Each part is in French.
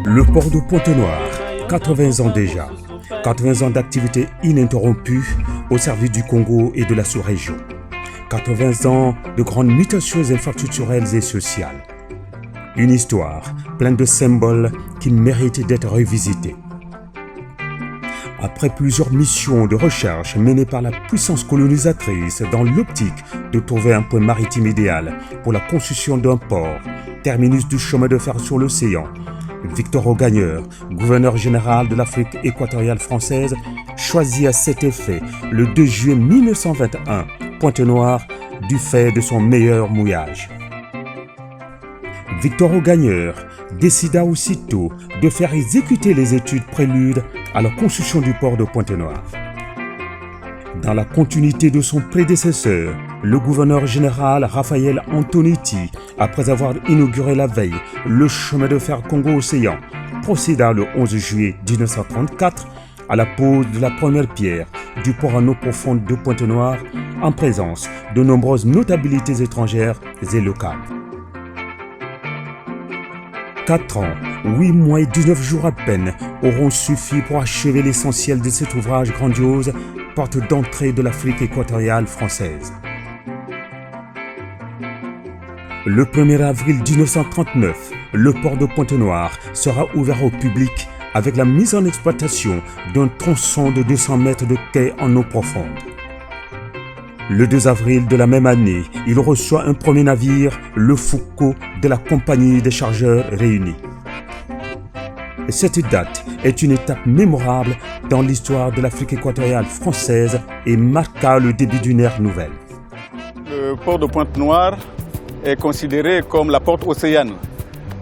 Le port de Pointe-Noire, 80 ans déjà. 80 ans d'activité ininterrompue au service du Congo et de la sous-région. 80 ans de grandes mutations infrastructurelles et sociales. Une histoire pleine de symboles qui méritent d'être revisitée. Après plusieurs missions de recherche menées par la puissance colonisatrice dans l'optique de trouver un point maritime idéal pour la construction d'un port, terminus du chemin de fer sur l'océan, Victor Augagneur, gouverneur général de l'Afrique équatoriale française, choisit à cet effet le 2 juillet 1921 Pointe-Noire du fait de son meilleur mouillage. Victor Augagneur décida aussitôt de faire exécuter les études préludes à la construction du port de Pointe-Noire. Dans la continuité de son prédécesseur, le gouverneur général Raphaël Antonetti, après avoir inauguré la veille le chemin de fer Congo-Océan, procéda le 11 juillet 1934 à la pose de la première pierre du port en eau profonde de Pointe-Noire en présence de nombreuses notabilités étrangères et locales. 4 ans, 8 mois et 19 jours à peine auront suffi pour achever l'essentiel de cet ouvrage grandiose, porte d'entrée de l'Afrique équatoriale française. Le 1er avril 1939, le port de Pointe-Noire sera ouvert au public avec la mise en exploitation d'un tronçon de 200 mètres de quai en eau profonde. Le 2 avril de la même année, il reçoit un premier navire, le Foucault, de la Compagnie des chargeurs réunis. Cette date est une étape mémorable dans l'histoire de l'Afrique équatoriale française et marqua le début d'une ère nouvelle. Le port de Pointe-Noire est considéré comme la porte océane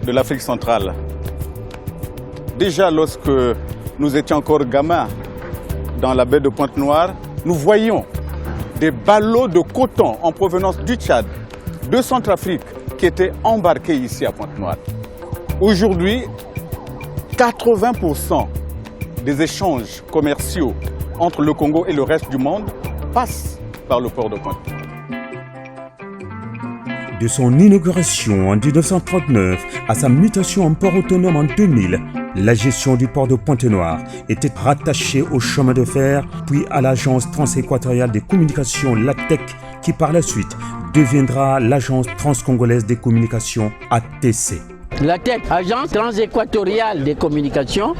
de l'Afrique centrale. Déjà lorsque nous étions encore gamins dans la baie de Pointe-Noire, nous voyions des ballots de coton en provenance du Tchad, de Centrafrique, qui étaient embarqués ici à Pointe-Noire. Aujourd'hui, 80% des échanges commerciaux entre le Congo et le reste du monde passent par le port de Pointe-Noire. De son inauguration en 1939 à sa mutation en port autonome en 2000, la gestion du port de Pointe-Noire était rattachée au chemin de fer, puis à l'Agence transéquatoriale des communications, l'ATEC, qui par la suite deviendra l'Agence transcongolaise des communications, ATC. L'ATEC, Agence transéquatoriale des communications,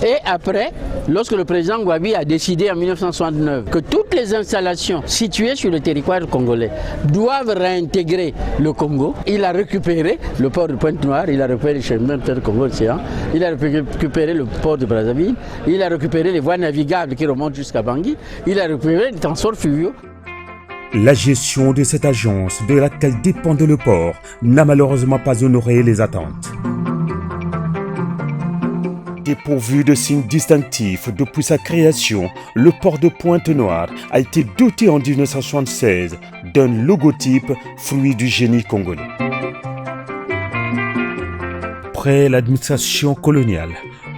et après, lorsque le président Gouabi a décidé en 1969 que toutes les installations situées sur le territoire congolais doivent réintégrer le Congo, il a récupéré le port de Pointe-Noire, il a récupéré le chemin de fer Congo-Océan, il a récupéré le port de Brazzaville, il a récupéré les voies navigables qui remontent jusqu'à Bangui, il a récupéré les transports fluviaux. La gestion de cette agence, de laquelle dépendait le port, n'a malheureusement pas honoré les attentes. Dépourvu de signes distinctifs depuis sa création, le port de Pointe-Noire a été doté en 1976 d'un logotype fruit du génie congolais. Après l'administration coloniale,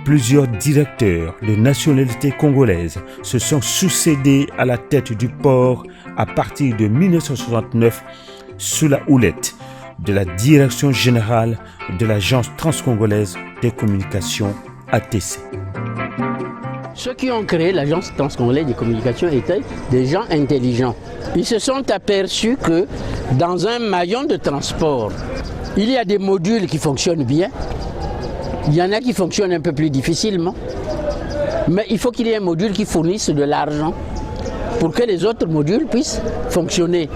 plusieurs directeurs de nationalité congolaise se sont succédés à la tête du port à partir de 1969 sous la houlette de la Direction générale de l'Agence transcongolaise des communications, ATC. Ceux qui ont créé l'Agence transcongolaise des communications étaient des gens intelligents. Ils se sont aperçus que dans un maillon de transport, il y a des modules qui fonctionnent bien. Il y en a qui fonctionnent un peu plus difficilement. Mais il faut qu'il y ait un module qui fournisse de l'argent pour que les autres modules puissent fonctionner.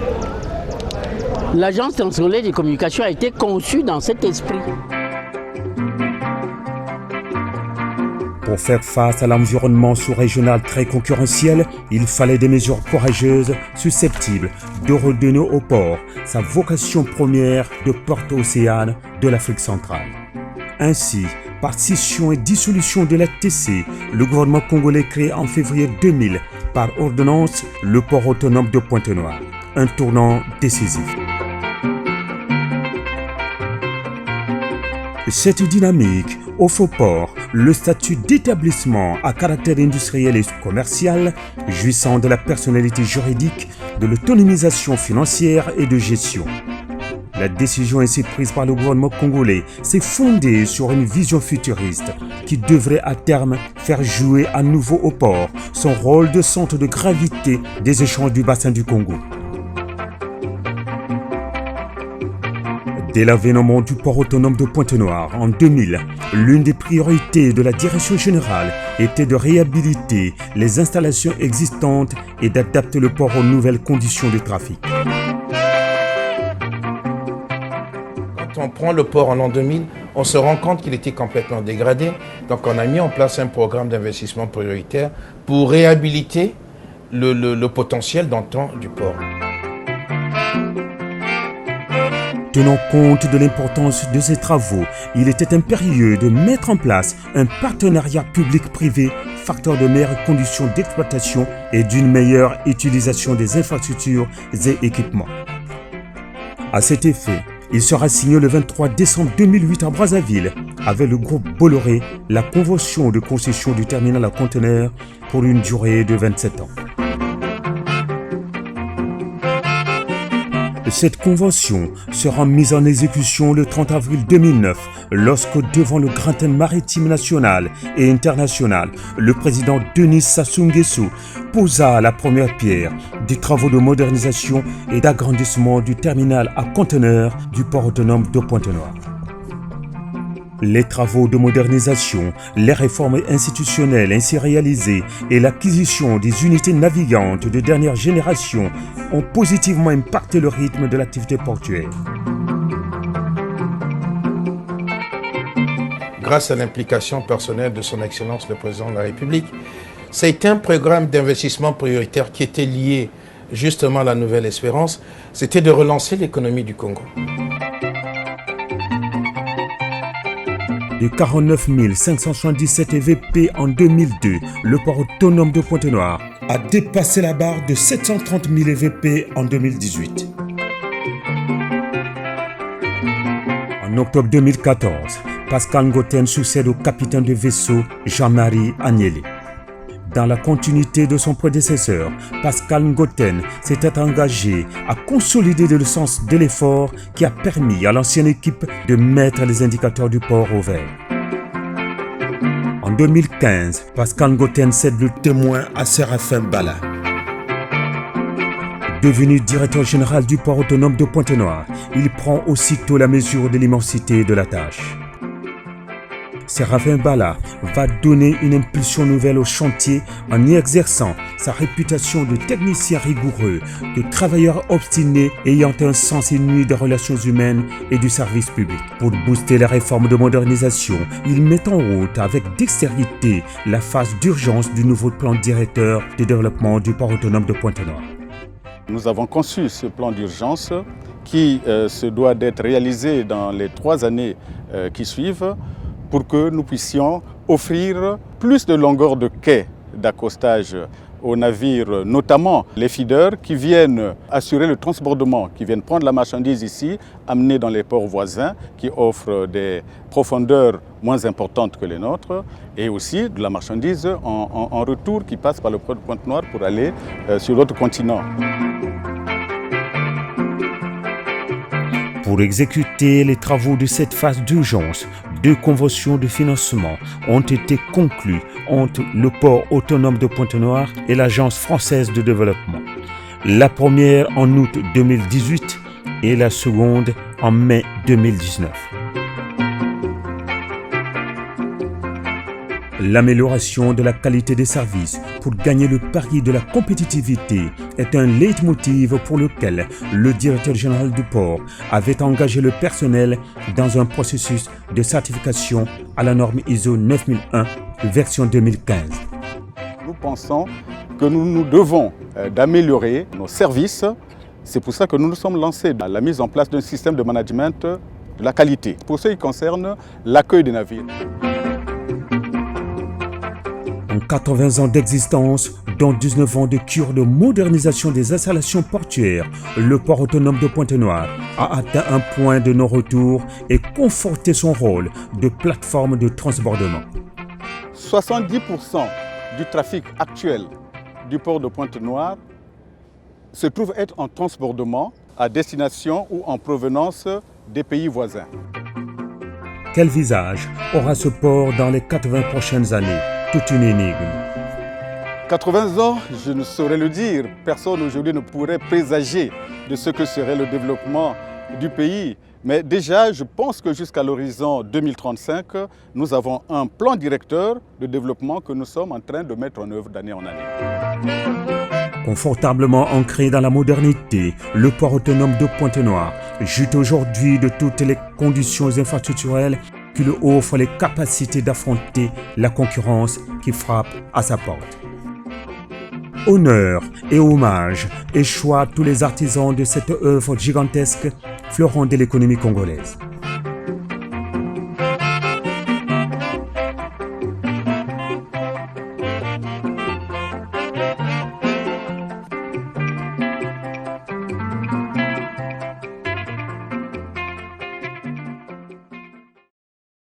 L'Agence transcongolaise des communications a été conçue dans cet esprit. Pour faire face à l'environnement sous-régional très concurrentiel, il fallait des mesures courageuses susceptibles de redonner au port sa vocation première de porte océane de l'Afrique centrale. Ainsi, par scission et dissolution de l'ATC, le gouvernement congolais crée en février 2000 par ordonnance le port autonome de Pointe-Noire, un tournant décisif. Cette dynamique offre au port le statut d'établissement à caractère industriel et commercial, jouissant de la personnalité juridique, de l'autonomisation financière et de gestion. La décision ainsi prise par le gouvernement congolais s'est fondée sur une vision futuriste qui devrait à terme faire jouer à nouveau au port son rôle de centre de gravité des échanges du bassin du Congo. Dès l'avènement du port autonome de Pointe-Noire en 2000, l'une des priorités de la direction générale était de réhabiliter les installations existantes et d'adapter le port aux nouvelles conditions de trafic. Quand on prend le port en l'an 2000, on se rend compte qu'il était complètement dégradé. Donc on a mis en place un programme d'investissement prioritaire pour réhabiliter le potentiel d'antan du port. Tenant compte de l'importance de ces travaux, il était impérieux de mettre en place un partenariat public-privé, facteur de meilleures conditions d'exploitation et d'une meilleure utilisation des infrastructures et équipements. À cet effet, il sera signé le 23 décembre 2008 à Brazzaville avec le groupe Bolloré la convention de concession du terminal à conteneurs pour une durée de 27 ans. Cette convention sera mise en exécution le 30 avril 2009 lorsque, devant le Grand Thème maritime national et international, le président Denis Sassou Nguesso posa la première pierre des travaux de modernisation et d'agrandissement du terminal à conteneurs du port autonome de Pointe-Noire. Les travaux de modernisation, les réformes institutionnelles ainsi réalisées et l'acquisition des unités navigantes de dernière génération ont positivement impacté le rythme de l'activité portuaire. Grâce à l'implication personnelle de son Excellence le Président de la République, c'est un programme d'investissement prioritaire qui était lié justement à la Nouvelle Espérance, c'était de relancer l'économie du Congo. De 49 577 EVP en 2002, le port autonome de Pointe-Noire a dépassé la barre de 730 000 EVP en 2018. En octobre 2014, Pascal Ngoten succède au capitaine de vaisseau Jean-Marie Agnelli. Dans la continuité de son prédécesseur, Pascal Ngoten s'était engagé à consolider le sens de l'effort qui a permis à l'ancienne équipe de mettre les indicateurs du port au vert. En 2015, Pascal Ngoten cède le témoin à Séraphin Bala. Devenu directeur général du port autonome de Pointe-Noire, il prend aussitôt la mesure de l'immensité de la tâche. Séraphin Bala va donner une impulsion nouvelle au chantier en y exerçant sa réputation de technicien rigoureux, de travailleur obstiné ayant un sens inouï des relations humaines et du service public. Pour booster les réformes de modernisation, il met en route avec dextérité la phase d'urgence du nouveau plan directeur de développement du port autonome de Pointe-Noire. Nous avons conçu ce plan d'urgence qui se doit d'être réalisé dans les 3 années qui suivent, pour que nous puissions offrir plus de longueur de quai d'accostage aux navires, notamment les feeders qui viennent assurer le transbordement, qui viennent prendre la marchandise ici, amener dans les ports voisins, qui offrent des profondeurs moins importantes que les nôtres, et aussi de la marchandise en retour qui passe par le port de Pointe-Noire pour aller sur l'autre continent. Pour exécuter les travaux de cette phase d'urgence, 2 conventions de financement ont été conclues entre le port autonome de Pointe-Noire et l'Agence française de développement. La première en août 2018 et la seconde en mai 2019. L'amélioration de la qualité des services pour gagner le pari de la compétitivité est un leitmotiv pour lequel le directeur général du port avait engagé le personnel dans un processus de certification à la norme ISO 9001 version 2015. Nous pensons que nous devons d'améliorer nos services. C'est pour ça que nous nous sommes lancés dans la mise en place d'un système de management de la qualité pour ce qui concerne l'accueil des navires. En 80 ans d'existence, dont 19 ans de cure de modernisation des installations portuaires, le port autonome de Pointe-Noire a atteint un point de non-retour et conforté son rôle de plateforme de transbordement. 70% du trafic actuel du port de Pointe-Noire se trouve être en transbordement à destination ou en provenance des pays voisins. Quel visage aura ce port dans les 80 prochaines années? Toute une énigme. 80 ans, je ne saurais le dire. Personne aujourd'hui ne pourrait présager de ce que serait le développement du pays. Mais déjà, je pense que jusqu'à l'horizon 2035, nous avons un plan directeur de développement que nous sommes en train de mettre en œuvre d'année en année. Confortablement ancré dans la modernité, le port autonome de Pointe-Noire jouit aujourd'hui de toutes les conditions infrastructurelles qui lui offrent les capacités d'affronter la concurrence qui frappe à sa porte. Honneur et hommage échoient à tous les artisans de cette œuvre gigantesque, fleuron de l'économie congolaise.